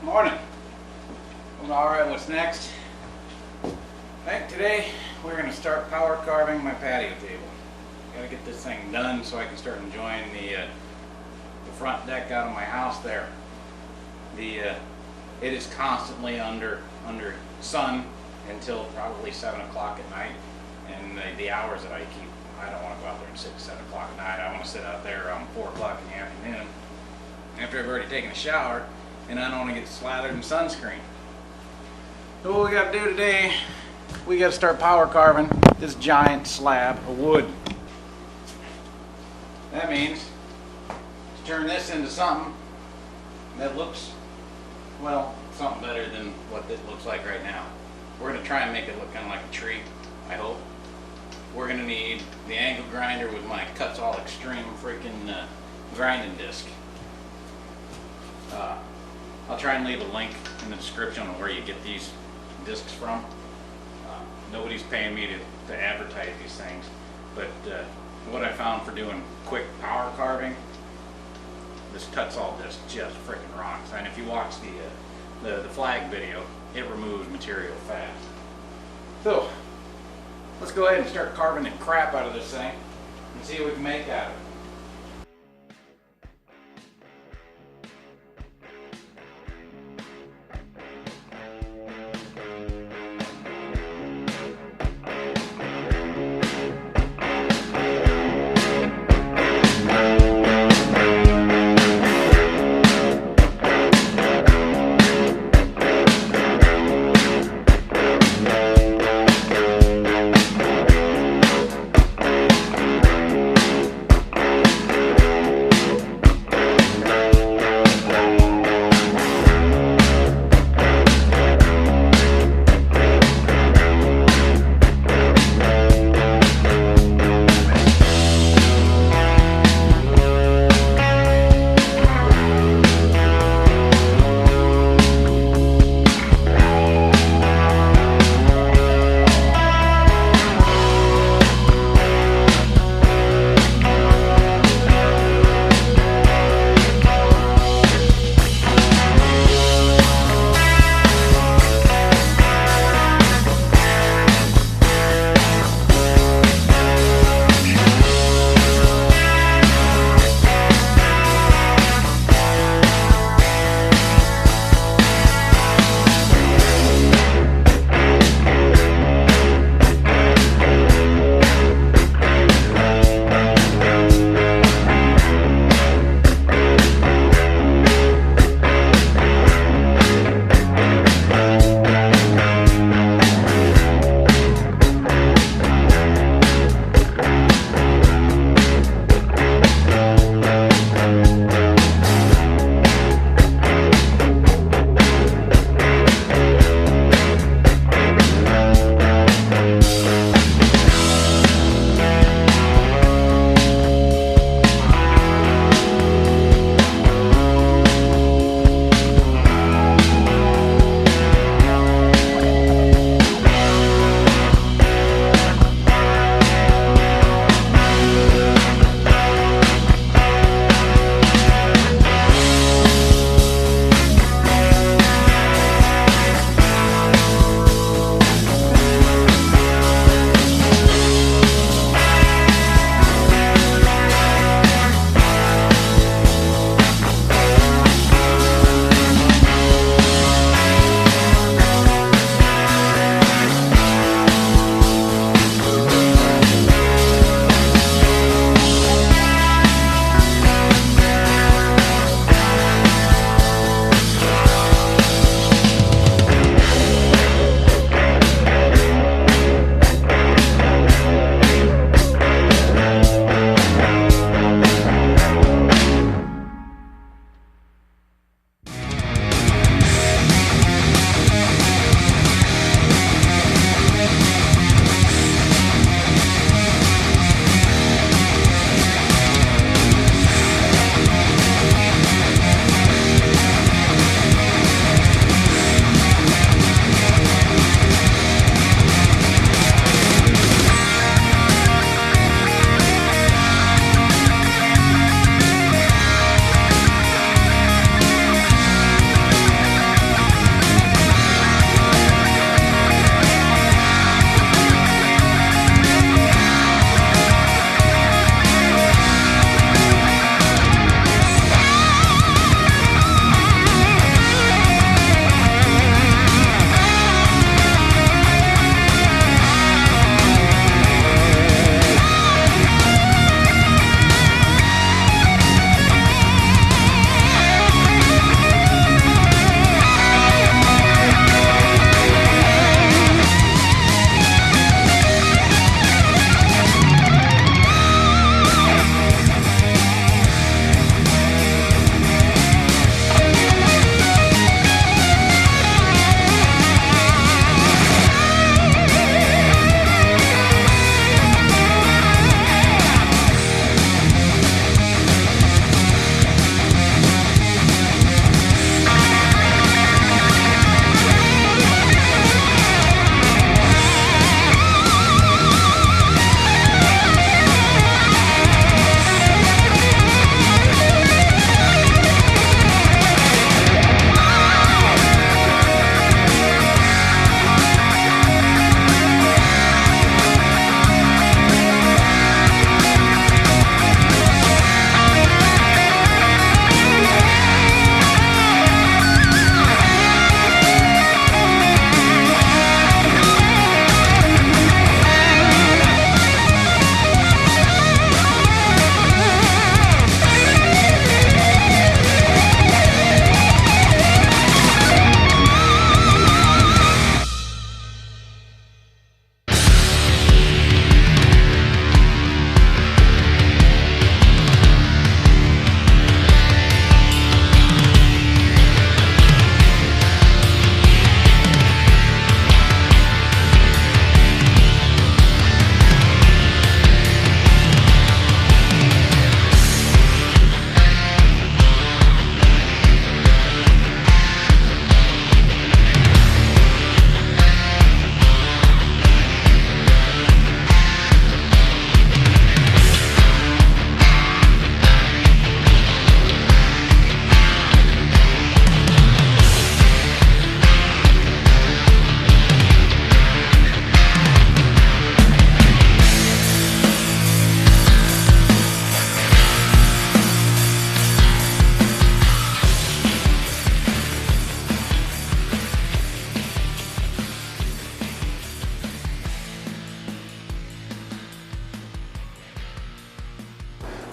Morning. Alright, what's next? I think today we're going to start power carving my patio table. Got to get this thing done so I can start enjoying the front deck out of my house there. It is constantly under sun until probably 7 o'clock at night, and the hours that I keep, I don't want to go out there at 6, 7 o'clock at night. I want to sit out there around 4 o'clock in the afternoon after I've already taken a shower, and I don't want to get slathered in sunscreen. So what we got to do today, we got to start power carving this giant slab of wood. That means to turn this into something that looks, well, something better than what this looks like right now. We're going to try and make it look kind of like a tree, I hope. We're going to need the angle grinder with my Cuts All Extreme freaking grinding disc. I'll try and leave a link in the description on where you get these discs from. Nobody's paying me to advertise these things, but what I found for doing quick power carving, this Cuts All disc just freaking rocks. And if you watch the flag video, it removes material fast. So let's go ahead and start carving the crap out of this thing and see what we can make out of it.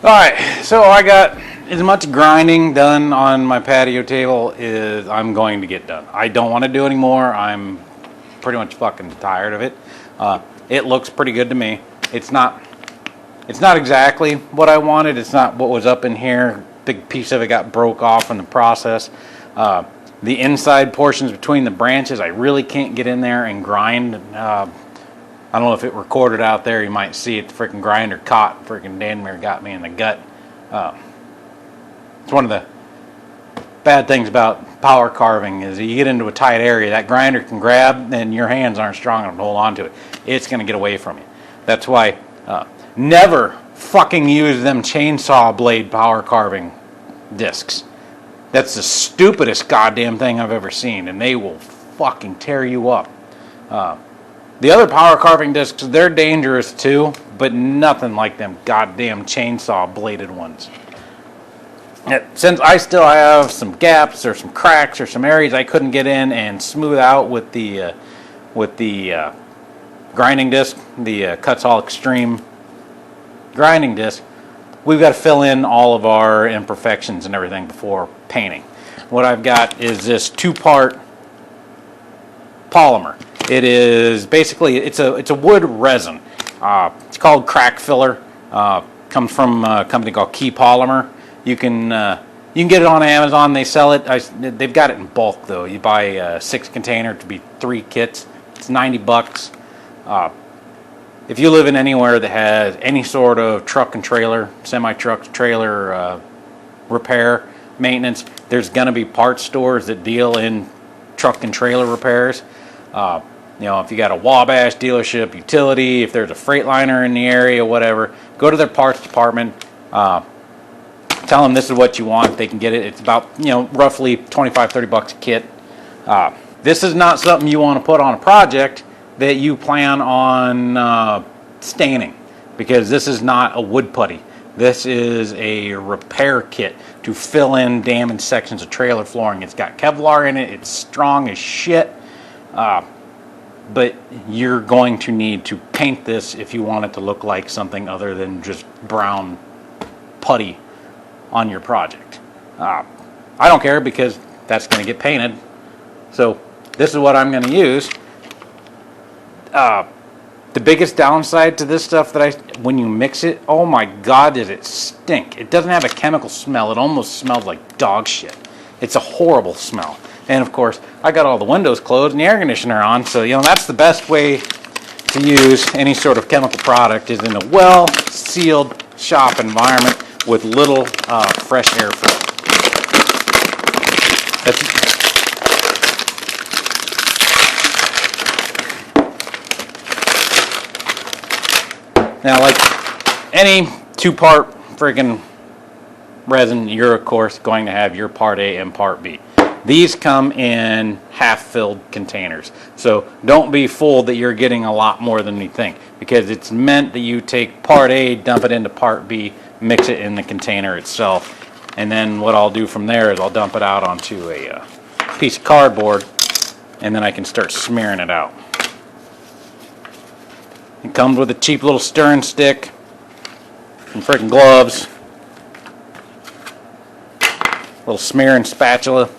Alright, so I got as much grinding done on my patio table as I'm going to get done. I don't want to do anymore. I'm pretty much fucking tired of it. It looks pretty good to me. It's not exactly what I wanted. It's not what was up in here. Big piece of it got broke off in the process. The inside portions between the branches, I really can't get in there and grind. I don't know if it recorded out there. You might see it. The freaking grinder caught. Freaking Danmere got me in the gut. It's one of the bad things about power carving is you get into a tight area, that grinder can grab and your hands aren't strong enough to hold on to it. It's going to get away from you. That's why never fucking use them chainsaw blade power carving discs. That's the stupidest goddamn thing I've ever seen, and they will fucking tear you up. The other power carving discs, they're dangerous too, but nothing like them goddamn chainsaw bladed ones. Since I still have some gaps or some cracks or some areas I couldn't get in and smooth out with the grinding disc, the Cuts All Extreme grinding disc, we've got to fill in all of our imperfections and everything before painting. What I've got is this 2-part polymer. It is basically, it's a wood resin. It's called crack filler. Comes from a company called Key Polymer. You can get it on Amazon. They sell it. They've got it in bulk though. You buy a 6-container to be 3 kits. It's $90. If you live in anywhere that has any sort of truck and trailer, semi-truck trailer repair, maintenance, there's going to be parts stores that deal in truck and trailer repairs. If you got a Wabash dealership, utility, if there's a Freightliner in the area, whatever, go to their parts department. Tell them this is what you want. They can get it. It's about, roughly $25-30 a kit. This is not something you want to put on a project that you plan on staining, because this is not a wood putty. This is a repair kit to fill in damaged sections of trailer flooring. It's got Kevlar in it. It's strong as shit. But you're going to need to paint this if you want it to look like something other than just brown putty on your project. I don't care, because that's going to get painted. So this is what I'm going to use. The biggest downside to this stuff when you mix it, oh my god, does it stink. It doesn't have a chemical smell. It almost smells like dog shit. It's a horrible smell. And of course, I got all the windows closed and the air conditioner on, so that's the best way to use any sort of chemical product, is in a well-sealed shop environment with little fresh airflow. Now, like any 2-part friggin' resin, you're of course going to have your part A and part B. These come in half-filled containers, so don't be fooled that you're getting a lot more than you think, because it's meant that you take part A, dump it into part B, mix it in the container itself, and then what I'll do from there is I'll dump it out onto a piece of cardboard, and then I can start smearing it out. It comes with a cheap little stirring stick, some freaking gloves, a little smearing spatula.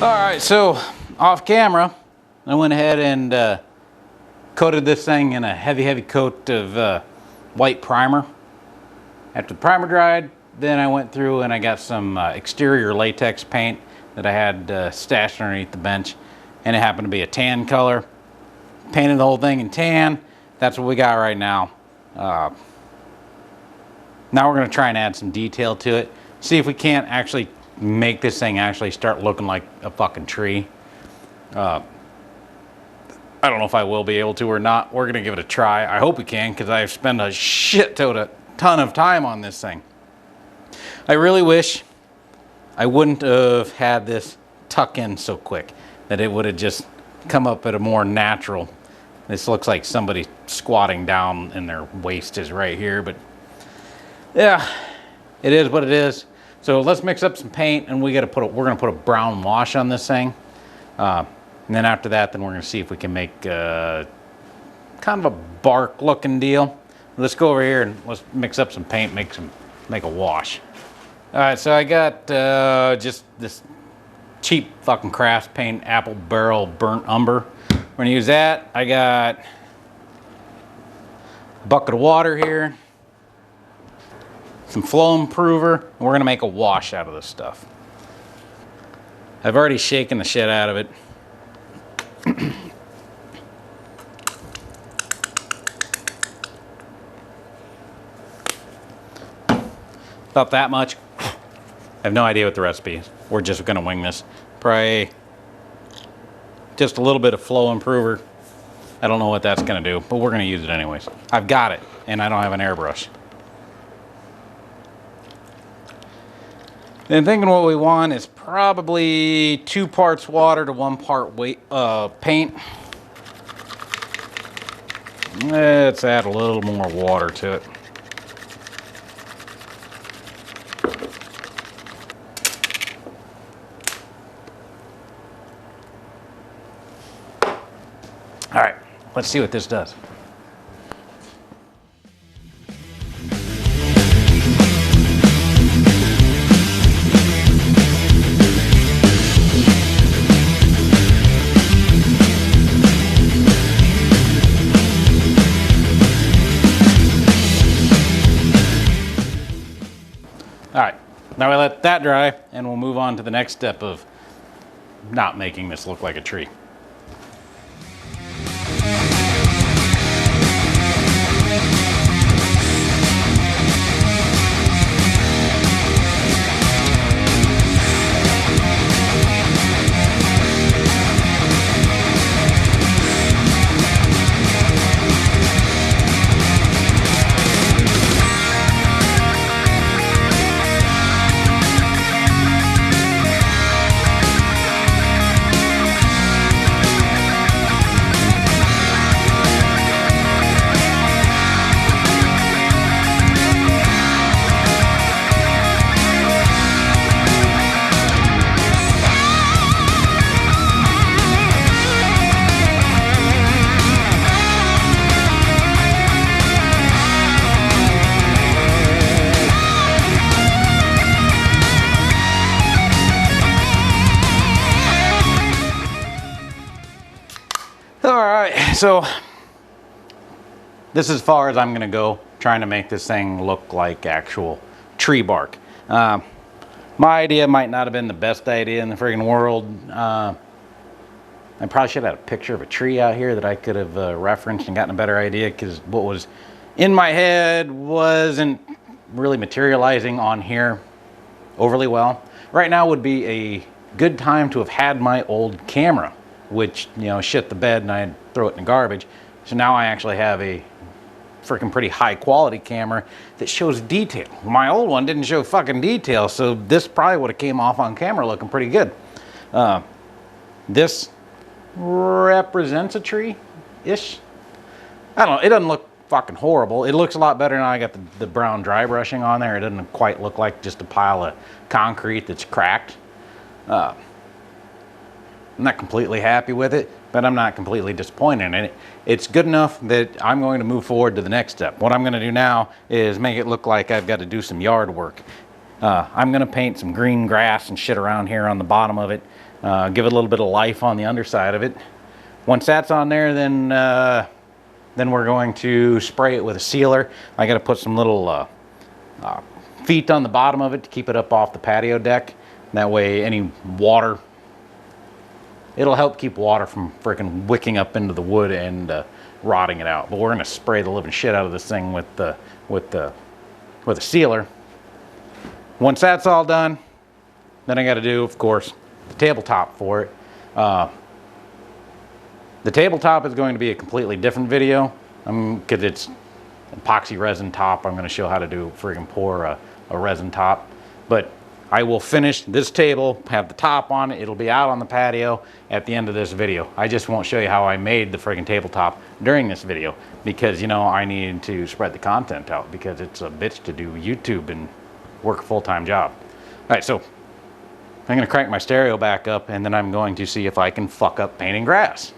Alright, so off camera, I went ahead and coated this thing in a heavy coat of white primer. After the primer dried, then I went through and I got some exterior latex paint that I had stashed underneath the bench, and it happened to be a tan color. Painted the whole thing in tan. That's what we got right now. Now we're going to try and add some detail to it. See if we can't actually make this thing actually start looking like a fucking tree. I don't know if I will be able to or not. We're going to give it a try. I hope we can, because I've spent a ton of time on this thing. I really wish I wouldn't have had this tuck in so quick, that it would have just come up at a more natural. This looks like somebody squatting down and their waist is right here, but yeah, it is what it is. So let's mix up some paint, and we're gonna put a brown wash on this thing. And then after that, then we're gonna see if we can make kind of a bark looking deal. Let's go over here and let's mix up some paint, make a wash. All right, so I got just this cheap fucking crafts paint, apple barrel burnt umber. We're gonna use that. I got a bucket of water here, some flow improver, and we're gonna make a wash out of this stuff. I've already shaken the shit out of it. About that much. I have no idea what the recipe is. We're just gonna wing this. Probably just a little bit of flow improver. I don't know what that's gonna do, but we're gonna use it anyways. I've got it, and I don't have an airbrush. And thinking what we want is probably 2 parts water to 1 part paint. Let's add a little more water to it. All right, let's see what this does. All right, now we let that dry, and we'll move on to the next step of not making this look like a tree. All right, so this is as far as I'm gonna go, trying to make this thing look like actual tree bark. My idea might not have been the best idea in the friggin' world. I probably should have had a picture of a tree out here that I could have referenced and gotten a better idea, because what was in my head wasn't really materializing on here overly well. Right now would be a good time to have had my old camera, which, you know, shit the bed and I'd throw it in the garbage. So now I actually have a freaking pretty high quality camera that shows detail. My old one didn't show fucking detail, so this probably would have came off on camera looking pretty good. This represents a tree-ish. I don't know, it doesn't look fucking horrible. It looks a lot better now I got the brown dry brushing on there. It doesn't quite look like just a pile of concrete that's cracked. I'm not completely happy with it, but I'm not completely disappointed in it. It's good enough that I'm going to move forward to the next step. What I'm going to do now is make it look like I've got to do some yard work. I'm going to paint some green grass and shit around here on the bottom of it, give it a little bit of life on the underside of it. Once that's on there, then we're going to spray it with a sealer. I got to put some little feet on the bottom of it to keep it up off the patio deck. That way any water, it'll help keep water from freaking wicking up into the wood and rotting it out. But we're gonna spray the living shit out of this thing with a sealer. Once that's all done, then I got to do, of course, the tabletop for it. The tabletop is going to be a completely different video because it's epoxy resin top. I'm going to show how to do friggin' pour a resin top. But I will finish this table, have the top on it. It'll be out on the patio at the end of this video. I just won't show you how I made the friggin' tabletop during this video because, you know, I needed to spread the content out because it's a bitch to do YouTube and work a full-time job. All right, so I'm gonna crank my stereo back up and then I'm going to see if I can fuck up painting grass.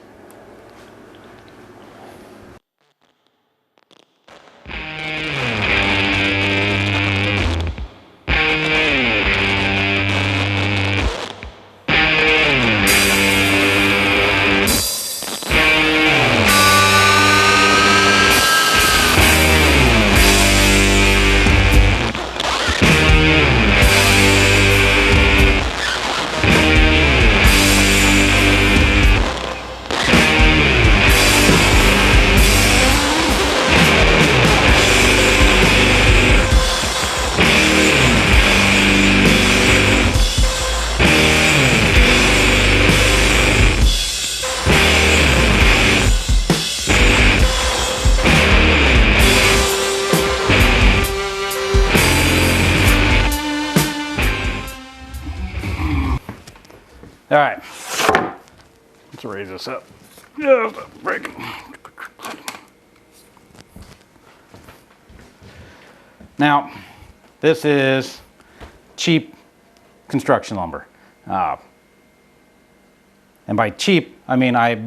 All right, let's raise this up. Just a break. Now, this is cheap construction lumber. And by cheap, I mean I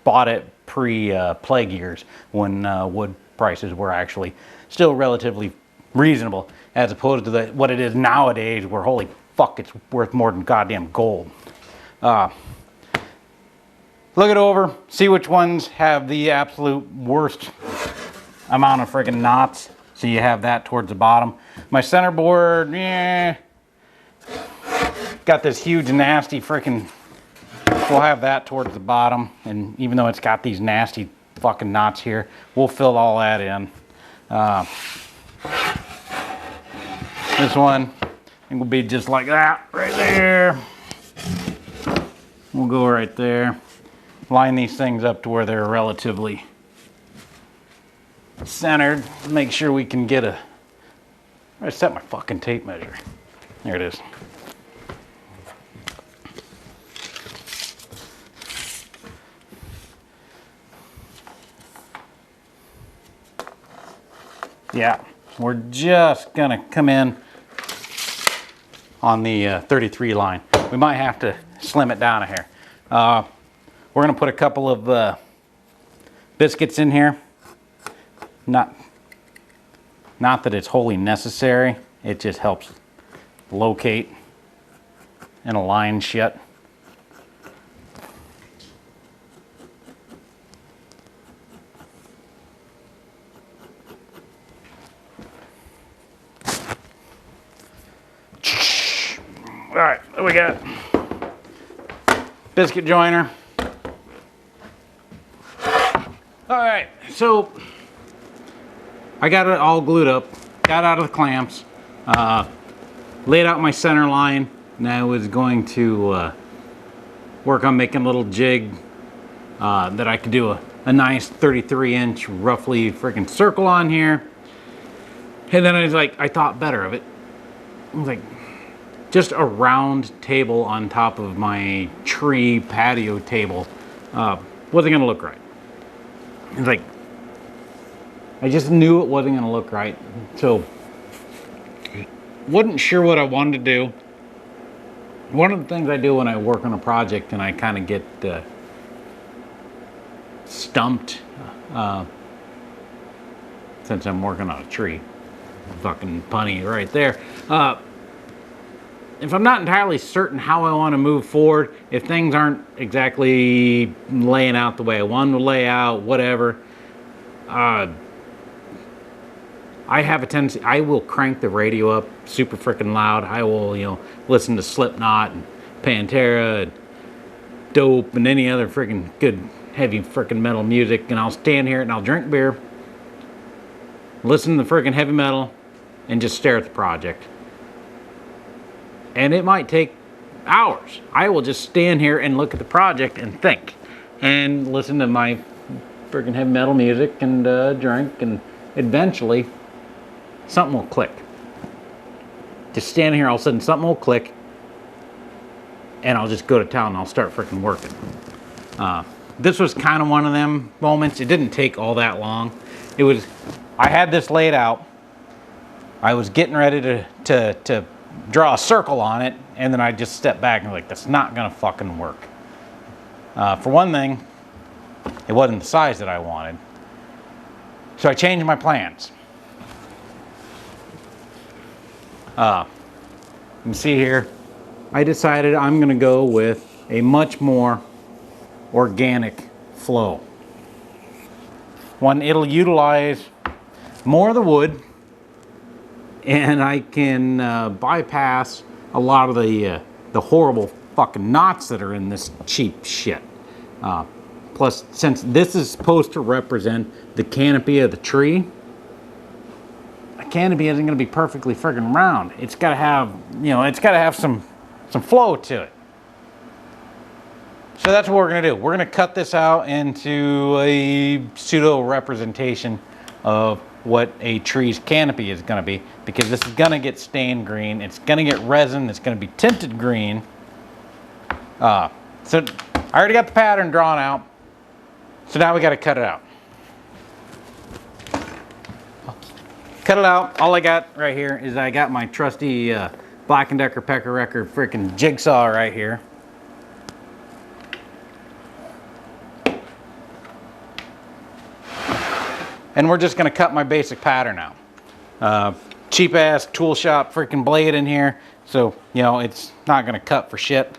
bought it pre-plague years when wood prices were actually still relatively reasonable, as opposed to what it is nowadays where holy fuck, it's worth more than goddamn gold. Look it over, see which ones have the absolute worst amount of friggin' knots. So you have that towards the bottom. My centerboard, got this huge nasty frickin', we'll have that towards the bottom. And even though it's got these nasty fucking knots here, we'll fill all that in. This one, I think will be just like that right there. We'll go right there. Line these things up to where they're relatively centered. Make sure we can get I set my fucking tape measure. There it is. Yeah, we're just gonna come in on the 33 line. We might have to slim it down a hair. We're gonna put a couple of biscuits in here. Not that it's wholly necessary. It just helps locate and align shit. All right, what we got? Biscuit joiner. All right, so I got it all glued up, got out of the clamps, laid out my center line, and I was going to work on making a little jig that I could do a nice 33-inch roughly freaking circle on here. And then I thought better of it. I was like, just a round table on top of my tree patio table wasn't gonna look right. It's like, I just knew it wasn't gonna look right. So, wasn't sure what I wanted to do. One of the things I do when I work on a project and I kind of get stumped, since I'm working on a tree, fucking punny right there. If I'm not entirely certain how I want to move forward, if things aren't exactly laying out the way I want to lay out, whatever, I have a tendency, I will crank the radio up super freaking loud. I will, you know, listen to Slipknot and Pantera and Dope and any other freaking good heavy freaking metal music, and I'll stand here and I'll drink beer, listen to the freaking heavy metal, and just stare at the project. And it might take hours. I will just stand here and look at the project and think and listen to my freaking heavy metal music and drink, and eventually something will click. just standing here, all of a sudden something will click, and I'll just go to town and I'll start freaking working. This was kind of one of them moments. It didn't take all that long. I had this laid out. I was getting ready to draw a circle on it, and then I just stepped back and like, that's not gonna fucking work. For one thing, it wasn't the size that I wanted. So I changed my plans. You can see here, I decided I'm gonna go with a much more organic flow. One, it'll utilize more of the wood, and I can bypass a lot of the horrible fucking knots that are in this cheap shit. Plus, since this is supposed to represent the canopy of the tree, a canopy isn't going to be perfectly friggin' round. It's got to have, it's got to have some flow to it. So that's what we're going to do. We're going to cut this out into a pseudo representation of what a tree's canopy is going to be, because this is going to get stained green. It's going to get resin. It's going to be tinted green. So I already got the pattern drawn out. So now we got to cut it out. Cut it out. All I got right here is I got my trusty Black & Decker Pecker Wrecker freaking jigsaw right here. And we're just gonna cut my basic pattern out. Cheap ass tool shop freaking blade in here, so it's not gonna cut for shit.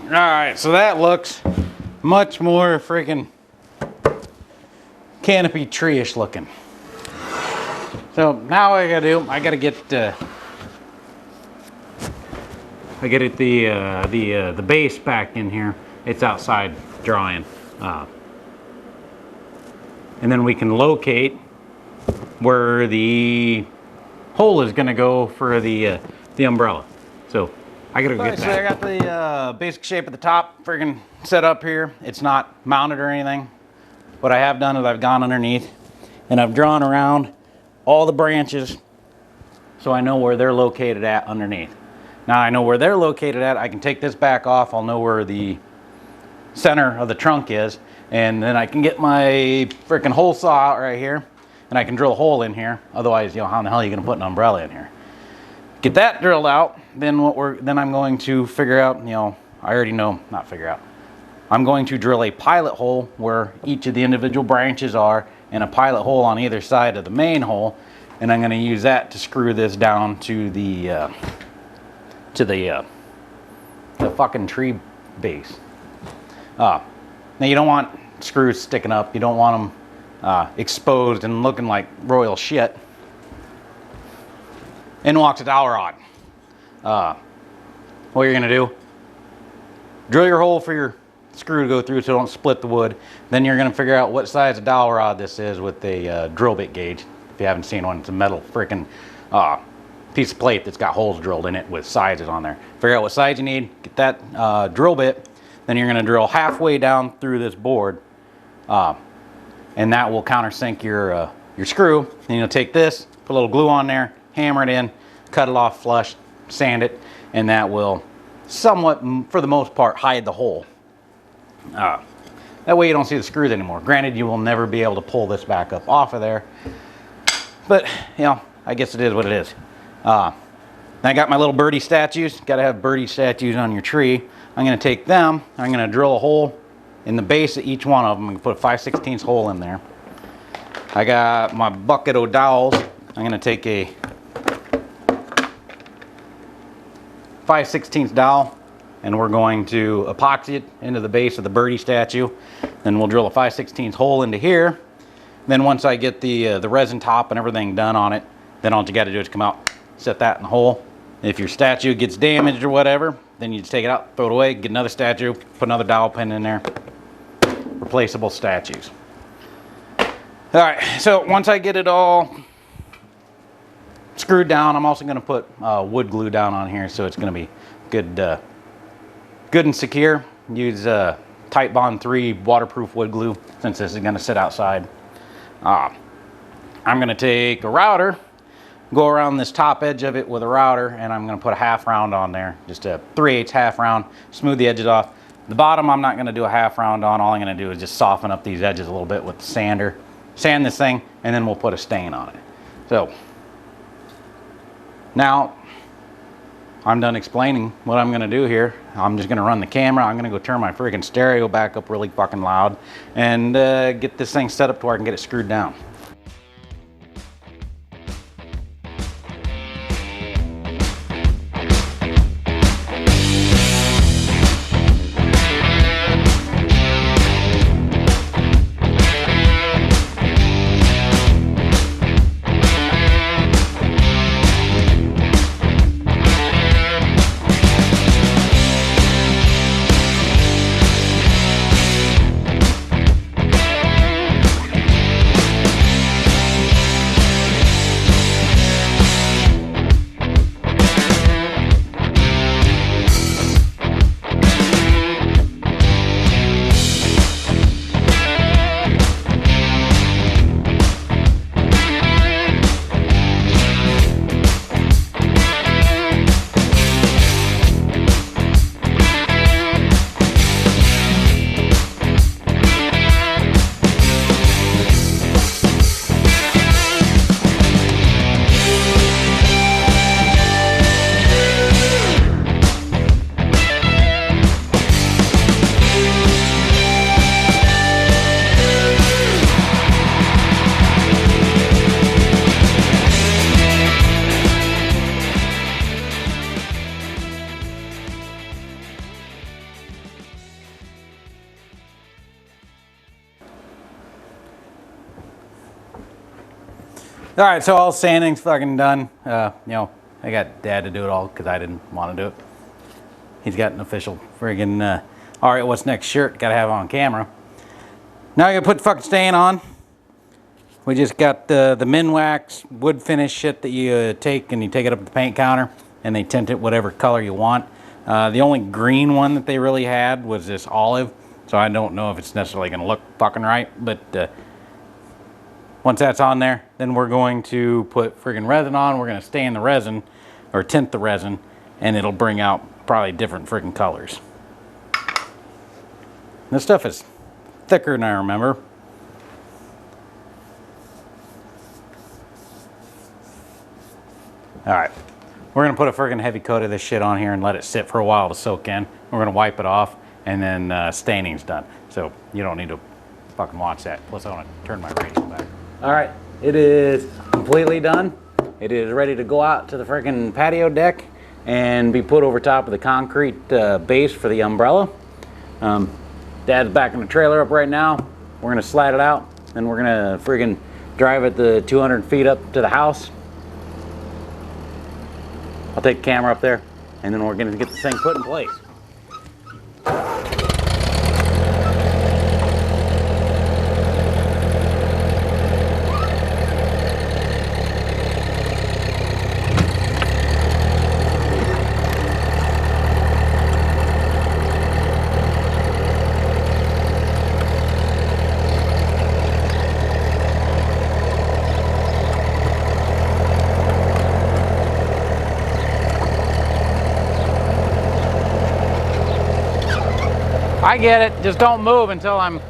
Alright, so that looks much more freaking canopy tree-ish looking. So now what I gotta do, I gotta get the base back in here. It's outside drying. And then we can locate where the hole is gonna go for the umbrella. So I gotta go get that. So I got the basic shape at the top friggin' set up here. It's not mounted or anything. What I have done is I've gone underneath and I've drawn around all the branches so I know where they're located at underneath. Now I know where they're located at. I can take this back off. I'll know where the center of the trunk is, and then I can get my freaking hole saw out right here, and I can drill a hole in here. Otherwise, how in the hell are you gonna put an umbrella in here? Get that drilled out. Then I'm going to figure out. I already know, not figure out. I'm going to drill a pilot hole where each of the individual branches are, and a pilot hole on either side of the main hole, and I'm going to use that to screw this down to the fucking tree base. Now you don't want screws sticking up. You don't want them exposed and looking like royal shit. In walks a dowel rod. What you're gonna do, drill your hole for your screw to go through so don't split the wood. Then you're gonna figure out what size of dowel rod this is with a drill bit gauge. If you haven't seen one, it's a metal freaking piece of plate that's got holes drilled in it with sizes on there. Figure out what size you need, get that drill bit, then you're gonna drill halfway down through this board, and that will countersink your screw. Then you'll take this, put a little glue on there, hammer it in, cut it off flush, sand it, and that will somewhat, for the most part, hide the hole. That way you don't see the screws anymore. Granted, you will never be able to pull this back up off of there, but I guess it is what it is. I got my little birdie statues. Got to have birdie statues on your tree. I'm going to take them. I'm going to drill a hole in the base of each one of them. I'm going to put a 5/16 hole in there. I got my bucket of dowels. I'm going to take a 5/16 dowel, and we're going to epoxy it into the base of the birdie statue. Then we'll drill a 5/16 hole into here. Then once I get the resin top and everything done on it, then all you got to do is come out, set that in the hole. If your statue gets damaged or whatever, then you just take it out, throw it away, get another statue, put another dowel pin in there. Replaceable statues. All right, so once I get it all screwed down, I'm also going to put wood glue down on here so it's going to be good, good and secure. Use Type Bond 3 waterproof wood glue, since this is going to sit outside. I'm going to take a router, go around this top edge of it with a router, and I'm going to put a half round on there, just a 3/8 half round, smooth the edges off. The bottom I'm not going to do a half round on. All I'm going to do is just soften up these edges a little bit with the sander, sand this thing, and then we'll put a stain on it. So now I'm done explaining what I'm going to do here. I'm just going to run the camera. I'm going to go turn my freaking stereo back up really fucking loud and get this thing set up to where I can get it screwed down. All right, so all sanding's fucking done. You know, I got Dad to do it all because I didn't want to do it. He's got an official friggin' all right, what's next shirt, gotta have it on camera. Now I gotta put the fucking stain on. We just got the Minwax wood finish shit that you take and you take it up to the paint counter and they tint it whatever color you want. The only green one that they really had was this olive, so I don't know if it's necessarily gonna look fucking right, but once that's on there, then we're going to put friggin' resin on. We're gonna stain the resin, or tint the resin, and it'll bring out probably different friggin' colors. This stuff is thicker than I remember. All right, we're gonna put a friggin' heavy coat of this shit on here and let it sit for a while to soak in. We're gonna wipe it off, and then staining's done. So you don't need to fucking watch that. Plus I wanna turn my radio back. All right, it is completely done. It is ready to go out to the freaking patio deck and be put over top of the concrete base for the umbrella. Dad's backing the trailer up right now. We're gonna slide it out, and we're gonna friggin' drive it the 200 feet up to the house. I'll take the camera up there, and then we're gonna get this thing put in place. I get it, just don't move until I'm...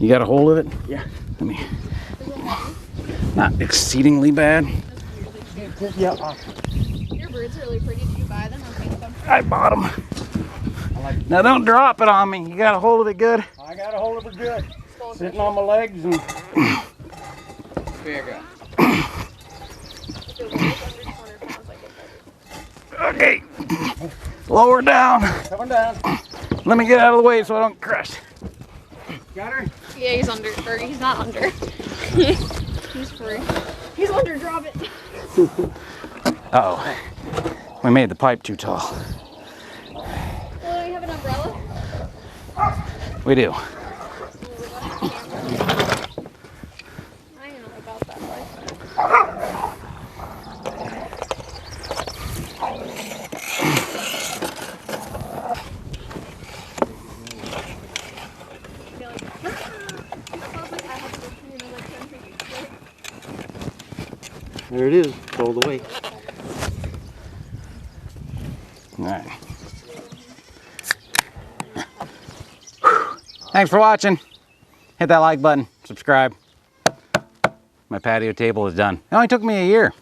You got a hold of it? Yeah. Let me. Not exceedingly bad. Yeah. Your birds are really pretty. Did you buy them or paint them? I bought them. Now don't drop it on me. You got a hold of it good? I got a hold of her good. Sitting on my legs and. There you go. If it weighs under 200 pounds, I get better. Okay. Lower down. Coming down. Let me get out of the way so I don't crush. Got her? Yeah, he's under. Or he's not under. He's free. He's under. Drop it. Uh-oh. We made the pipe too tall. Well, do we have an umbrella? We do. I don't know about that life. There it is. All the way. All right. Thanks for watching. Hit that like button, subscribe. My patio table is done. It only took me a year.